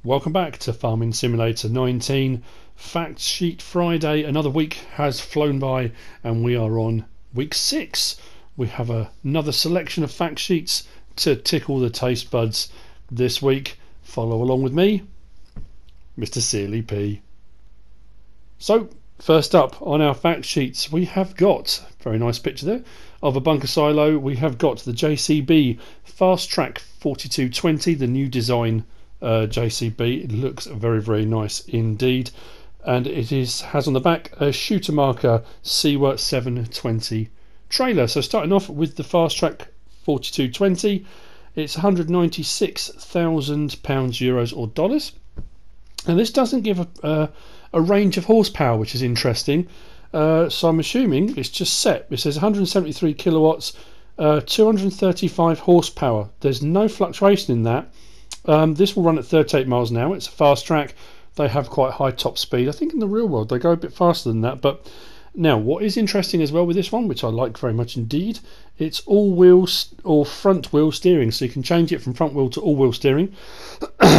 Welcome back to Farming Simulator 19. Fact Sheet Friday. Another week has flown by and we are on week 6. We have another selection of fact sheets to tickle the taste buds this week. Follow along with me, MrSealyp. So, first up on our fact sheets, we have got, very nice picture there, of a bunker silo. We have got the JCB Fastrac 4220, the new design JCB. It looks very nice indeed, and it has on the back a Schuitemaker SIWA 720 trailer. So starting off with the Fastrac 4220, it's 196,000 pounds, euros or dollars, and this doesn't give a range of horsepower, which is interesting. So I'm assuming it's just set. It says 173 kilowatts, 235 horsepower. There's no fluctuation in that. This will run at 38 miles an hour. It's a fast track. They have quite high top speed. I think in the real world they go a bit faster than that. But now, what is interesting as well with this one, which I like very much indeed, it's all wheels or front wheel steering. So you can change it from front wheel to all wheel steering,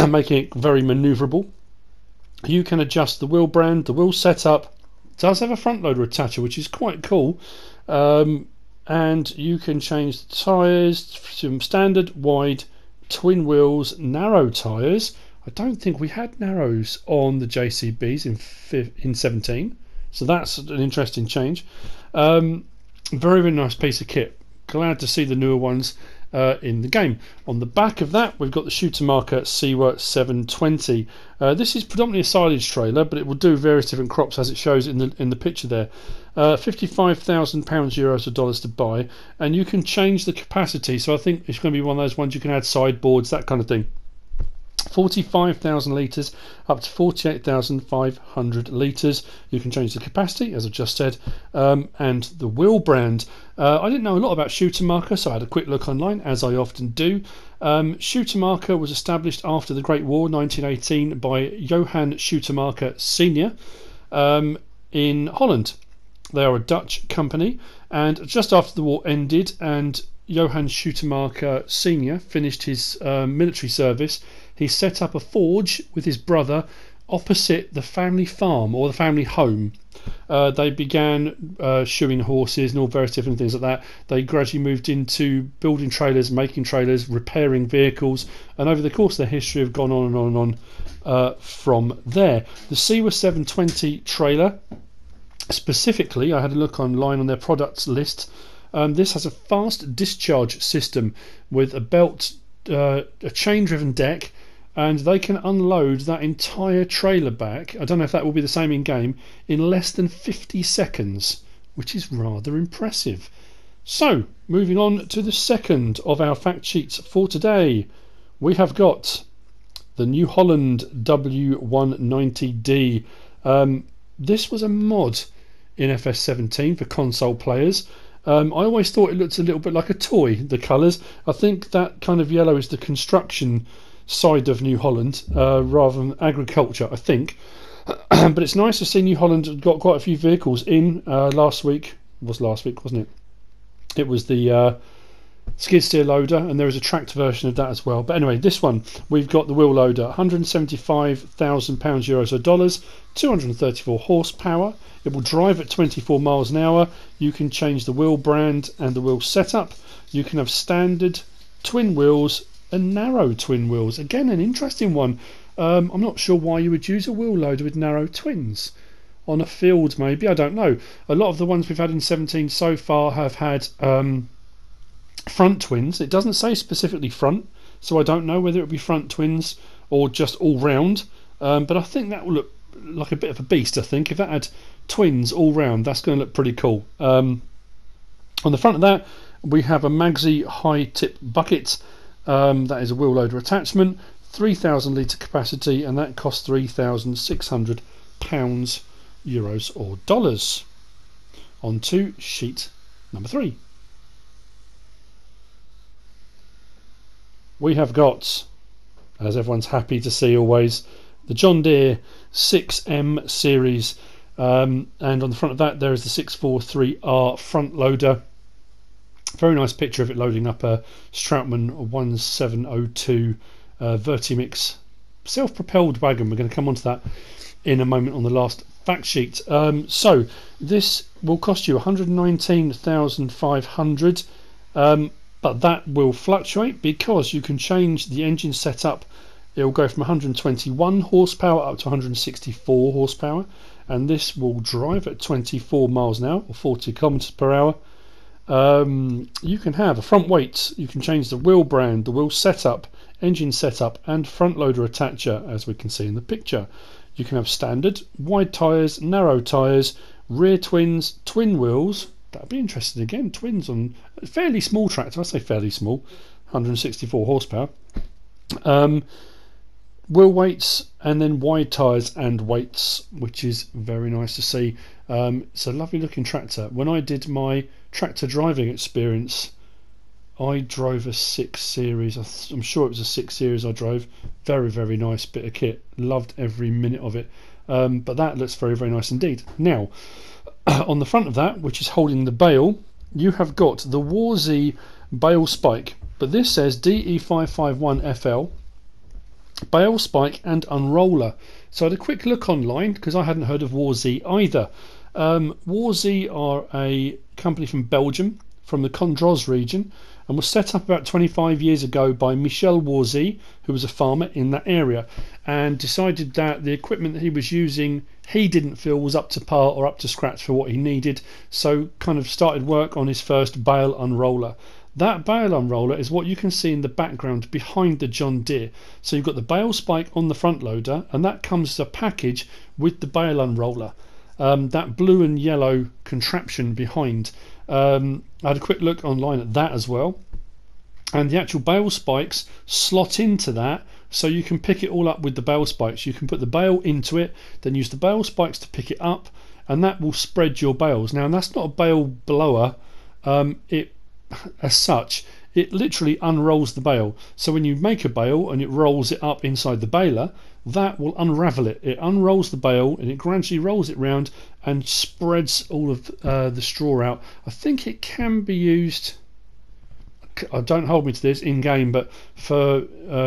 making it very manoeuvrable. You can adjust the wheel brand, the wheel setup. It does have a front loader attacher, which is quite cool. And you can change the tyres from standard, wide, twin wheels, narrow tyres. I don't think we had narrows on the JCBs in 17, so that's an interesting change. Very nice piece of kit. Glad to see the newer ones in the game. On the back of that, we've got the Schuitemaker SIWA 720. This is predominantly a silage trailer, but it will do various different crops as it shows in the picture there. 55,000 pounds, euros or dollars to buy, and you can change the capacity. So I think it's going to be one of those ones you can add sideboards, that kind of thing. 45,000 litres up to 48,500 litres. You can change the capacity, as I just said, and the wheel brand. I didn't know a lot about Schuitemaker, so I had a quick look online, as I often do. Schuitemaker was established after the Great War, 1918, by Johan Schuitemaker Senior in Holland. They are a Dutch company, and just after the war ended and Johan Schuitemaker Senior finished his military service, he set up a forge with his brother opposite the family farm or the family home. They began shoeing horses and all various different things like that. They gradually moved into building trailers, making trailers, repairing vehicles, and over the course of their history have gone on and on and on from there. The SIWA 720 trailer, specifically, I had a look online on their products list. This has a fast discharge system with a belt, a chain-driven deck, and they can unload that entire trailer back, I don't know if that will be the same in game, in less than 50 seconds, which is rather impressive. So, moving on to the second of our fact sheets for today, we have got the new Holland W190D. This was a mod in FS17 for console players. I always thought it looked a little bit like a toy, the colours. I think that kind of yellow is the construction side of New Holland rather than agriculture, I think. But it's nice to see New Holland got quite a few vehicles in. Last week, wasn't it? It was the skid steer loader, and there is a tracked version of that as well. But anyway, this one, we've got the wheel loader, 175,000 pounds, euros or dollars, 234 horsepower. It will drive at 24 miles an hour. You can change the wheel brand and the wheel setup. You can have standard, twin wheels and narrow twin wheels. Again, an interesting one. I'm not sure why you would use a wheel loader with narrow twins. On a field maybe, I don't know. A lot of the ones we've had in 17 so far have had front twins. It doesn't say specifically front, so I don't know whether it would be front twins or just all round. But I think that will look like a bit of a beast. I think if that had twins all round, that's going to look pretty cool. On the front of that, we have a Magsi high tip bucket. That is a wheel loader attachment, 3,000 litre capacity, and that costs 3,600 pounds, euros or dollars. On to sheet number 3. We have got, as everyone's happy to see always, the John Deere 6M series, and on the front of that there is the 643R front loader. Very nice picture of it loading up a Strautmann 1702 Vertimix self-propelled wagon. We're going to come on to that in a moment on the last fact sheet. So this will cost you 119,500, but that will fluctuate because you can change the engine setup. It will go from 121 horsepower up to 164 horsepower, and this will drive at 24 miles an hour or 40 kilometers per hour. You can have a front weight, you can change the wheel brand, the wheel setup, engine setup, and front loader attacher, as we can see in the picture. You can have standard, wide tyres, narrow tyres, rear twins, twin wheels. That'd be interesting again, twins on a fairly small tractor. I say fairly small, 164 horsepower. Wheel weights, and then wide tyres and weights, which is very nice to see. It's a lovely looking tractor. When I did my tractor driving experience, I drove a 6 Series. I'm sure it was a 6 Series I drove. Very, very nice bit of kit. Loved every minute of it. But that looks very, very nice indeed. Now, on the front of that, which is holding the bale, you have got the Warzee bale spike. But this says DE551 FL. Bale spike and unroller. So I had a quick look online because I hadn't heard of Warzee either. Warzee are a company from Belgium, from the Condroz region, and was set up about 25 years ago by Michel Warzee, who was a farmer in that area, and decided that the equipment that he was using he didn't feel was up to par or up to scratch for what he needed, so kind of started work on his first bale unroller. That bale unroller is what you can see in the background behind the John Deere. So you've got the bale spike on the front loader, and that comes as a package with the bale unroller. That blue and yellow contraption behind. I had a quick look online at that as well, and the actual bale spikes slot into that, so you can pick it all up with the bale spikes. You can put the bale into it, then use the bale spikes to pick it up, and that will spread your bales. Now, that's not a bale blower. As such, it literally unrolls the bale. So when you make a bale and it rolls it up inside the baler, that will unravel it. It unrolls the bale and it gradually rolls it round and spreads all of the straw out. I think it can be used, don't hold me to this, in game, but for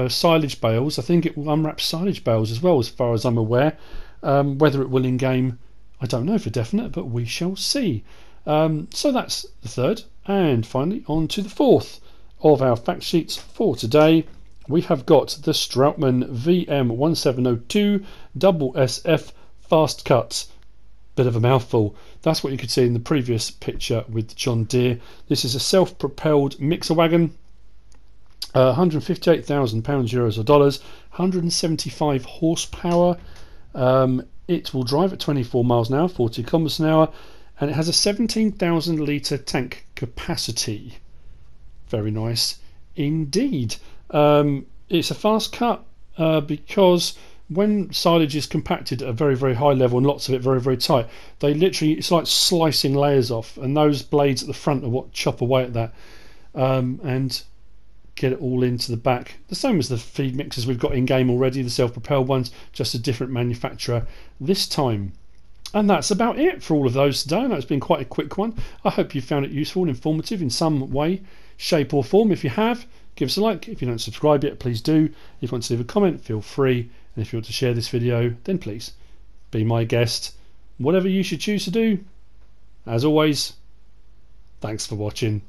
silage bales, I think it will unwrap silage bales as well, as far as I'm aware. Whether it will in game, I don't know for definite, but we shall see. So that's the third, and finally on to the fourth of our fact sheets for today. We have got the Strautmann VM 1702 SF fast cuts. Bit of a mouthful. That's what you could see in the previous picture with John Deere. This is a self-propelled mixer wagon, 158,000 pounds, euros or dollars, 175 horsepower. It will drive at 24 miles an hour, 40 kilometers an hour. And it has a 17,000 litre tank capacity. Very nice indeed. It's a fast cut because when silage is compacted at a very, very high level and lots of it very, very tight, they literally, it's like slicing layers off, and those blades at the front are what chop away at that and get it all into the back. The same as the feed mixers we've got in game already, the self-propelled ones, just a different manufacturer this time. And that's about it for all of those today. I know it's been quite a quick one. I hope you found it useful and informative in some way, shape or form. If you have, give us a like. If you don't subscribe yet, please do. If you want to leave a comment, feel free. And if you want to share this video, then please be my guest. Whatever you should choose to do. As always, thanks for watching.